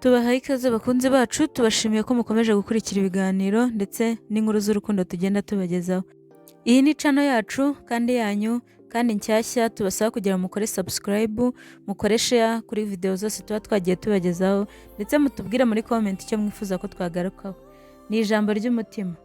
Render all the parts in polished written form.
Tubahaye ikaze bakunzi bacu, tubashimiye ko mukomeje gukurikira ibiganiro ndetse n'inkuru z'urukundo tugenda tubagezaho. Iyi ni channel yacu kandi yanyu kandi nshyashya, tubasaba kugira mukore subscribe, mukore share kuri video zose tuba twagiye tubagezaho, ndetse mutubwire muri comment icyo mwifuza ko twagarukaho. Ni ijambo ry'umutima.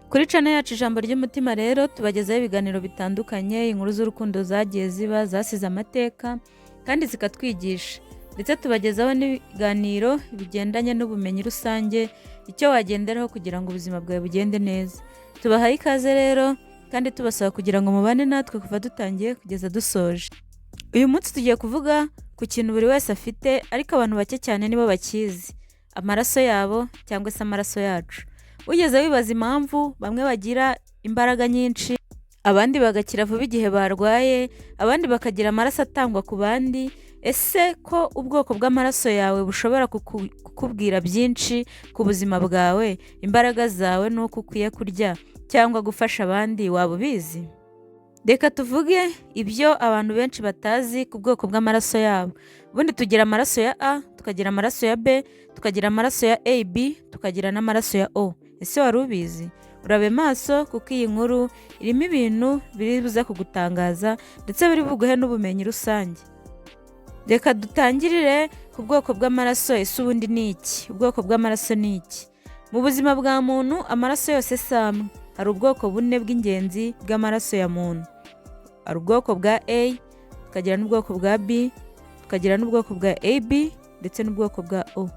Kuri channel yacu ijambo ry'umutima rero tubagezaho ibiganiro bitandukanye, inkuru z'urukundo zagiye ziba zasize amateka kandi zikatwigisha. Ndetse tubagezaho n'ibiganiro bigendanye n'ubumenyi rusange, icyo wagenderaho kugira ngo ubuzima bwawe bugende neza. Tubahaye ikaze rero kandi tubasaba kugira ngo mubane natwe kuva dutangiye kugeza dusoje. Uyu munsi tugiye kuvuga ku kintu buri wese afite, ariko abantu bake cyane nibo bakizi: amaraso yabo cyangwa se amaraso yacu. Ugeze wibaza impamvu bamwe bagira imbaraga nyinshi, abandi bagakira vuba igihe barwaye, abandi bakagira amaraso atangwa ku bandi. Ese ko ubwoko bw'amaraso yawe bushobora kukubwira byinshi ku buzima bwawe, imbaraga zawe n'uko ukwiye kurya cyangwa gufasha abandi, waba ubizi? Reka tuvuge ibyo abantu benshi batazi ku bwoko bw'amaraso yabo. Ubundi tugira amaraso ya A, tukagira amaraso ya B, tukagira amaraso ya AB, tukagira n'amaraso ya O. Ese wari ubizi? Urabe maso kuko iyi nkuru irimo ibintu biri buze kugutangaza ndetse biri buguhe n'ubumenyi rusange. Reka dutangirire ku bwoko bw'amaraso. Ese ubundi ni iki? Ubwoko bw'amaraso ni iki? Mu buzima bwa muntu amaraso yose si amwe. Hari ubwoko bune bw'ingenzi bw'amaraso ya muntu. Hari ubwoko bwa A, tukagira n'ubwoko bwa B, tukagira n'ubwoko bwa AB ndetse n'ubwoko bwa O.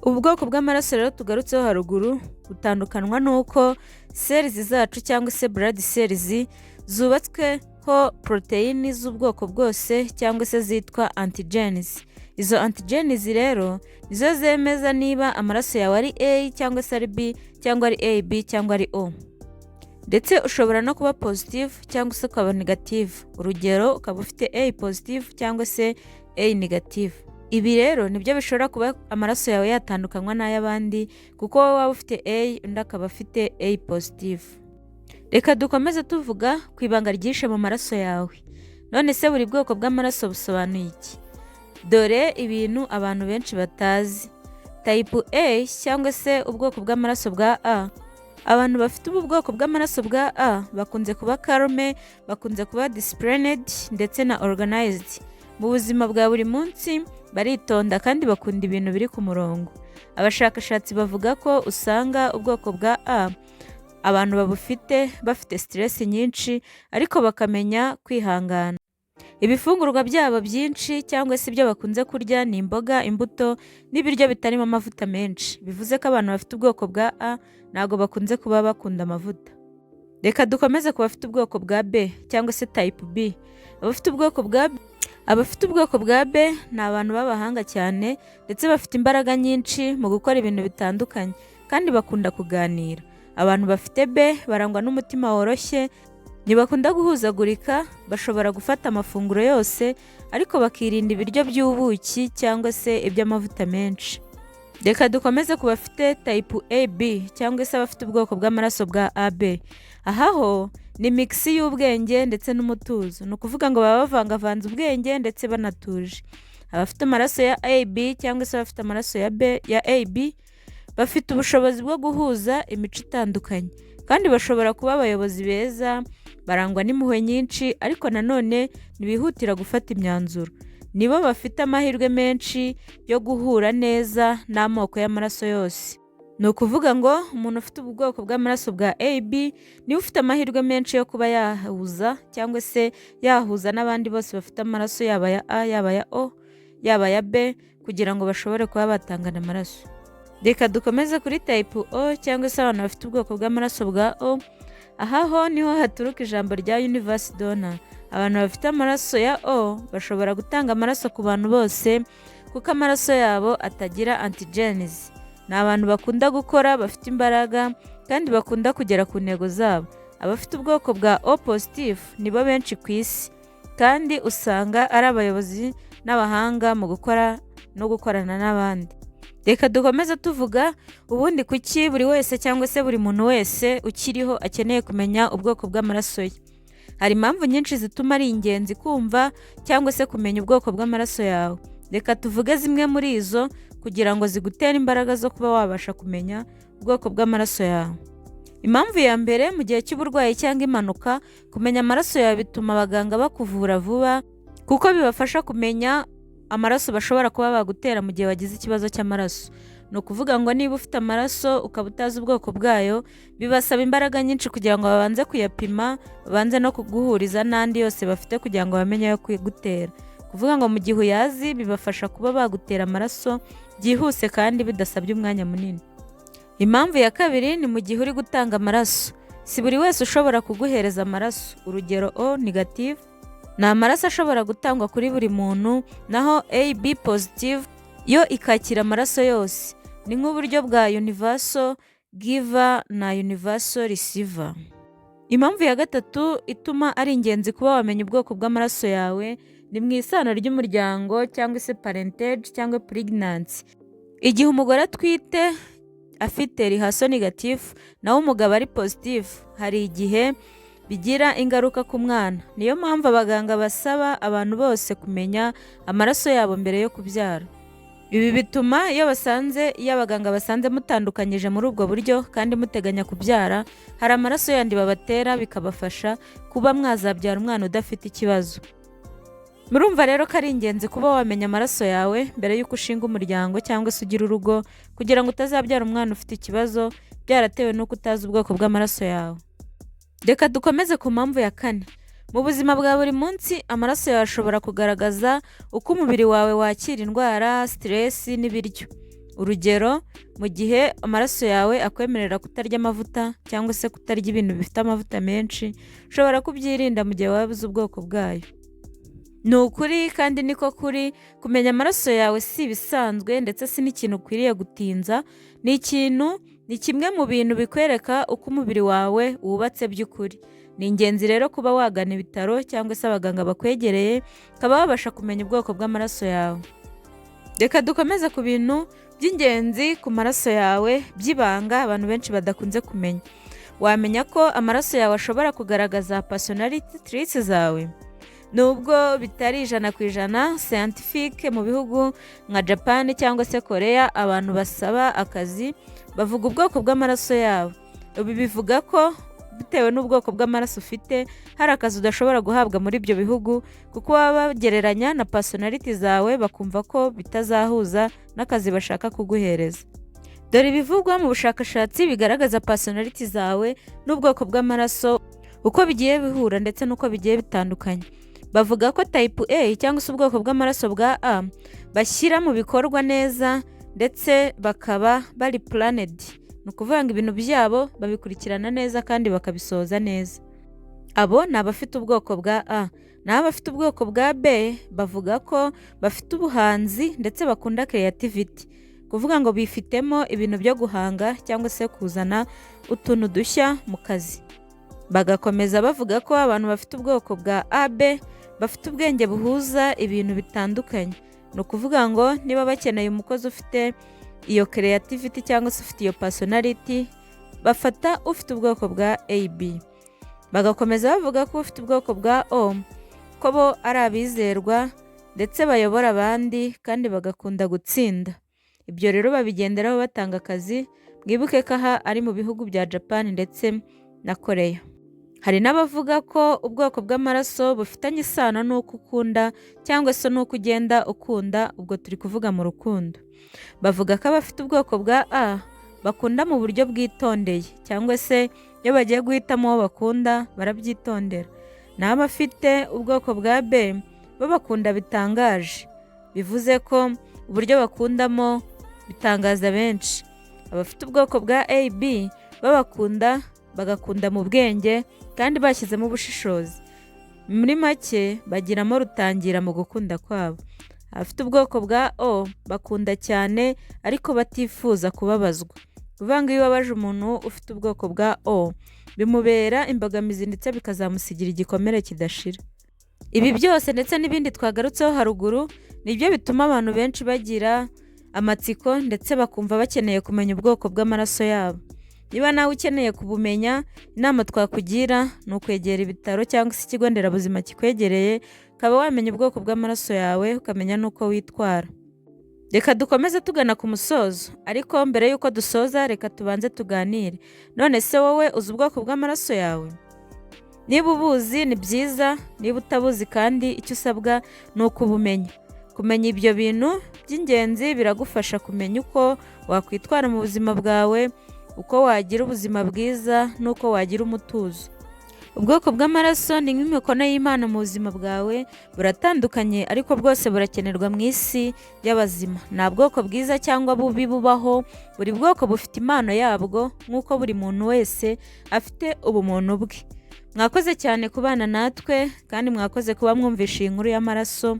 Ubu bwoko bw'amaraso rero tugarutseho haruguru butandukanwa n'uko cells zacu cyangwa se blood cells zubatsweho protein z'ubwoko bwose cyangwa se zitwa antigens. Izo antigens rero nizo zemeza niba amaraso yawe ari A cyangwa se ari B cyangwa ari AB cyangwa ari O. Ndetse ushobora no kuba positive cyangwa se ukaba negative. Urugero, ukaba ufite A positive cyangwa se A negative. Ibi rero nibyo bishobora kuba amaraso yawe yatandukanywa n'ay'abandi, kuko wowe waba ufite A undi akaba afite A positive. Reka dukomeze tuvuga ku ibanga ryishe mu maraso yawe. None se buri bwoko bw'amaraso busobanuye iki? Dore ibintu abantu benshi batazi. Type A cyangwa se ubwoko bw'amaraso bwa A. Abantu bafite ubu bwoko bw'amaraso bwa A bakunze kuba calme, bakunze kuba disciplined ndetse na organized. Mu buzima bwa buri munsi baritonda kandi bakunda ibintu biri ku murongo. Abashakashatsi bavuga ko usanga ubwoko bwa A abantu bafite stress nyinshi, ariko bakamenya kwihangana. Ibifungurwa byabo byinshi cyangwa se ibyo bakunze kurya ni imboga, imbuto n'ibiryo bitarimo amavuta menshi. Bivuze ko abantu bafite ubwoko bwa A ntabwo bakunze kuba bakunda amavuta. Reka dukomeze ku bafite ubwoko bwa B cyangwa se type B. Abafite ubwoko bwa B ni abantu b'abahanga cyane ndetse bafite imbaraga nyinshi mu gukora ibintu bitandukanye kandi bakunda kuganira. Abantu bafite B barangwa n'umutima woroshye, ntibakunda guhuzagurika, bashobora gufata amafunguro yose ariko bakirinda ibiryo by'ubuki cyangwa se iby'amavuta menshi. Reka dukomeze ku bafite type AB cyangwa se abafite ubwoko bw'amaraso bwa AB. Aha ho ni mix y'ubwenge ndetse n'umutuzo. Ni ukuvuga ngo baba bavangavanze ubwenge ndetse banatuje. Abafite amaraso ya AB cyangwa se abafite amaraso ya AB bafite ubushobozi bwo guhuza imico itandukanye kandi bashobora kuba abayobozi beza, barangwa n'impuhwe nyinshi ariko nanone ntibihutira gufata imyanzuro. Nibo bafite amahirwe menshi yo guhura neza n'amoko y'amaraso yose. Ni ukuvuga ngo umuntu ufite ubwoko bw'amaraso bwa AB niwe ufite amahirwe menshi yo kuba yahuza cyangwa se yahuza n'abandi bose bafite amaraso yaba ya A, yaba ya O, yaba ya B, kugira ngo bashobore kuba batangana amaraso. Reka dukomeze kuri type O cyangwa se abantu bafite ubwoko bw'amaraso bwa O. Aha ho niho haturuka ijambo rya universe donor. Abantu bafite amaraso ya O bashobora gutanga amaraso ku bantu bose kuko amaraso yabo atagira antigens. Ni abantu bakunda gukora, bafite imbaraga kandi bakunda kugera ku ntego zabo. Abafite ubwoko bwa O positive nibo benshi ku isi kandi usanga ari abayobozi n'abahanga mu gukora no gukorana n'abandi. Reka dukomeze tuvuga ubundi kuki buri wese cyangwa se buri muntu wese ukiriho akeneye kumenya ubwoko bw'amaraso ye. Hari impamvu nyinshi zituma ari ingenzi kumva cyangwa se kumenya ubwoko bw'amaraso yawe. Reka tuvuge zimwe muri izo kugira ngo zigutere imbaraga zo kuba wabasha kumenya ubwoko bw'amaraso yawe. Impamvu ya mbere, mu gihe cy'uburwayi cyangwa impanuka, kumenya amaraso yawe bituma abaganga bakuvura vuba kuko bibafasha kumenya amaraso bashobora kuba bagutera mu gihe wagize ikibazo cy'amaraso. Ni ukuvuga ngo niba ufite amaraso ukaba utazi ubwoko bwayo, bibasaba imbaraga nyinshi kugira ngo babanze kuyapima, babanze no kuguhuriza n'andi yose bafite kugira ngo bamenye ayo kugutera. Kuvuga ngo mu gihe uyazi bibafasha kuba bagutera amaraso byihuse kandi bidasabye umwanya munini. Impamvu ya kabiri ni mu gihe uri gutanga amaraso. Si buri wese ushobora kuguhereza amaraso. Urugero O negative ni amaraso ashobora gutangwa kuri buri muntu, naho AB positive yo ikakira amaraso yose. Ni nk'uburyo bwa universal giver na universal receiver. Impamvu ya gatatu ituma ari ingenzi kuba wamenya ubwoko bw'amaraso yawe ni mu isano ry'umuryango cyangwa se parentage cyangwa pregnancy. Igihe umugore atwite afite rihaso negative naho umugabo ari positive, hari igihe bigira ingaruka ku mwana. Niyo mpamvu abaganga basaba abantu bose kumenya amaraso yabo mbere yo kubyara. Ibi bituma iyo abaganga basanze mutandukanyije muri ubwo buryo kandi muteganya kubyara, hari amaraso yandi babatera bikabafasha kuba mwazabyara umwana udafite ikibazo. Murumva rero ko ari ingenzi kuba wamenya amaraso yawe mbere y'uko ushinga umuryango cyangwa se ugira urugo, kugira ngo utazabyara umwana ufite ikibazo byaratewe n'uko utazi ubwoko bw'amaraso yawe. Reka dukomeze ku mpamvu ya kane. Mu buzima bwa buri munsi, amaraso yawe ashobora kugaragaza uko umubiri wawe wakira indwara, stress n'ibiryo. Urugero, mu gihe amaraso yawe akwemerera kutarya amavuta cyangwa se kutarya ibintu bifite amavuta menshi, ushobora kubyirinda mu gihe wabuze ubwoko bwayo. Ni ukuri kandi niko kuri, kumenya amaraso yawe si ibisanzwe ndetse si n'ikintu ukwiriye gutinza. Ni kimwe mu bintu bikwereka uko umubiri wawe wubatse by'ukuri. Ni ingenzi rero kuba wagana ibitaro cyangwa se abaganga bakwegereye, ukaba wabasha kumenya ubwoko bw'amaraso yawe. Reka dukomeze ku bintu by'ingenzi ku maraso yawe by'ibanga abantu benshi badakunze kumenya. Wamenya ko amaraso yawe ashobora kugaragaza personality traits zawe. Nubwo bitari 100% scientifique, mu bihugu nka Japan cyangwa se Korea, abantu basaba akazi bavuga ubwoko bw'amaraso yabo. Ibi bivuga ko bitewe n'ubwoko bw'amaraso ufite, hari akazi udashobora guhabwa muri ibyo bihugu kuko baba bagereranya na personality zawe, bakumva ko bitazahuza n'akazi bashaka kuguhereza. Dore ibivugwa mu bushakashatsi bigaragaza personality zawe n'ubwoko bw'amaraso uko bigiye bihura ndetse n'uko bigiye bitandukanye. Bavuga ko type A cyangwa se ubwoko bw'amaraso bwa A bashyira mu bikorwa neza ndetse bakaba bari planned. Ni ukuvuga ngo ibintu byabo babikurikirana neza kandi bakabisoza neza. Abo ni abafite ubwoko bwa A. Naho abafite ubwoko bwa B bavuga ko bafite ubuhanzi ndetse bakunda creativity. Kuvuga ngo bifitemo ibintu byo guhanga cyangwa se kuzana utuntu dushya mu kazi. Bagakomeza bavuga ko abantu bafite ubwoko bwa AB bafite ubwenge buhuza ibintu bitandukanye. Ni ukuvuga ngo niba bakeneye umukozi ufite iyo creativity cyangwa se ufite iyo personality, bafata ufite ubwoko bwa AB. Bagakomeza bavuga ko ufite ubwoko bwa O ko bo ari abizerwa ndetse bayobora abandi kandi bagakunda gutsinda. Ibyo rero babigenderaho batanga akazi. Mwibuke ko aha ari mu bihugu bya Japan ndetse na Korea. Hari n'abavuga ko ubwoko bw'amaraso bufitanye isano n'uko ukunda cyangwa se n'uko ugenda ukunda, ubwo turi kuvuga mu rukundo. Bavuga ko abafite ubwoko bwa A bakunda mu buryo bwitondeye cyangwa se iyo bagiye guhitamo uwo bakunda barabyitondera. Naho abafite ubwoko bwa B bo bakunda bitangaje. Bivuze ko uburyo bakundamo bitangaza benshi. Abafite ubwoko bwa AB bo bagakunda mu bwenge kandi bashyizemo ubushishozi. Muri make bagiramo rutangira mu gukunda kwabo. Abafite ubwoko bwa O bakunda cyane ariko batifuza kubabazwa. Kuvuga ngo iyo wabaje umuntu ufite ubwoko bwa O bimubera imbogamizi ndetse bikazamusigira igikomere kidashira. Ibi byose ndetse n'ibindi twagarutseho haruguru nibyo bituma abantu benshi bagira amatsiko ndetse bakumva bakeneye kumenya ubwoko bw'amaraso yabo. Niba nawe ukeneye kubumenya, inama twakugira ni ukwegera ibitaro cyangwa se ikigo nderabuzima kikwegereye, ukaba wamenya ubwoko bw'amaraso yawe ukamenya n'uko witwara. Reka dukomeze tugana ku musozo, ariko mbere y'uko dusoza reka tubanze tuganire. None se wowe uzi ubwoko bw'amaraso yawe? Niba ubuzi ni byiza, niba utabuzi kandi icyo usabwa ni ukubumenya. Kumenya ibyo bintu by'ingenzi biragufasha kumenya uko wakwitwara mu buzima bwawe, uko wagira ubuzima bwiza n'uko wagira umutuzo. Ubwoko bw'amaraso ni nk'imikono y'Imana mu buzima bwawe, buratandukanye ariko bwose burakenerwa mu isi y'abazima. Nta bwoko bwiza cyangwa bubi bubaho, buri bwoko bufite impano yabwo nk'uko buri muntu wese afite ubumuntu bwe. Mwakoze cyane kubana natwe kandi mwakoze kuba mwumvisha iyi nkuru y'amaraso.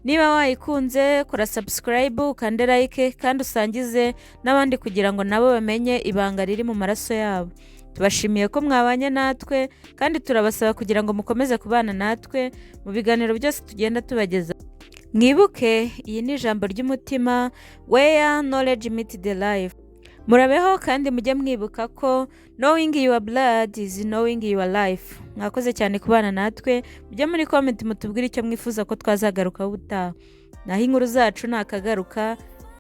Niba wayikunze kora subscribe, ukande like kandi usangize n'abandi kugira ngo nabo bamenye ibanga riri mu maraso yabo. Tubashimiye ko mwabanye natwe kandi turabasaba kugira ngo mukomeze kubana natwe mu biganiro byose tugenda tubageza. Mwibuke iyi ni ijambo ry'umutima, where knowledge meets the life. Murabeho kandi mujye mwibuka ko knowing your blood is knowing your life. Mwakoze cyane kubana natwe, mujye muri comment mutubwire icyo mwifuza ko twazagarukaho ubutaha. Naho inkuru zacu nakagaruka,